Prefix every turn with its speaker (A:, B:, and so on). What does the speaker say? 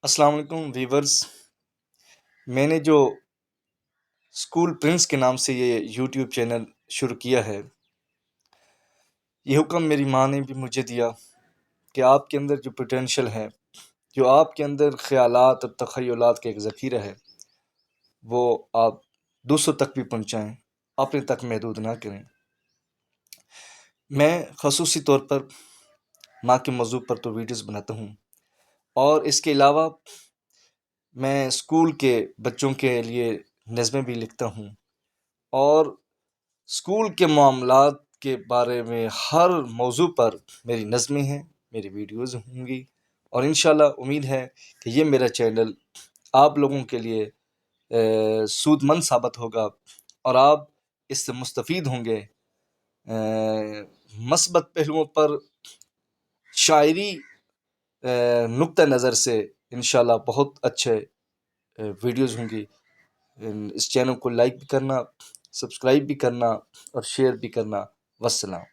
A: السلام علیکم ویورز. میں نے جو اسکول پرنس کے نام سے یہ یوٹیوب چینل شروع کیا ہے، یہ حکم میری ماں نے بھی مجھے دیا کہ آپ کے اندر جو پوٹینشیل ہے، جو آپ کے اندر خیالات اور تخیلات کا ایک ذخیرہ ہے، وہ آپ دوسروں تک بھی پہنچائیں، اپنے تک محدود نہ کریں. میں خصوصی طور پر ماں کے موضوع پر تو ویڈیوز بناتا ہوں، اور اس کے علاوہ میں اسکول کے بچوں کے لیے نظمیں بھی لکھتا ہوں، اور اسکول کے معاملات کے بارے میں ہر موضوع پر میری نظمیں ہیں، میری ویڈیوز ہوں گی. اور انشاءاللہ امید ہے کہ یہ میرا چینل آپ لوگوں کے لیے سود مند ثابت ہوگا، اور آپ اس سے مستفید ہوں گے. مثبت پہلوؤں پر شاعری نقطہ نظر سے انشاءاللہ بہت اچھے ویڈیوز ہوں گی. اس چینل کو لائک بھی کرنا، سبسکرائب بھی کرنا اور شیئر بھی کرنا. والسلام.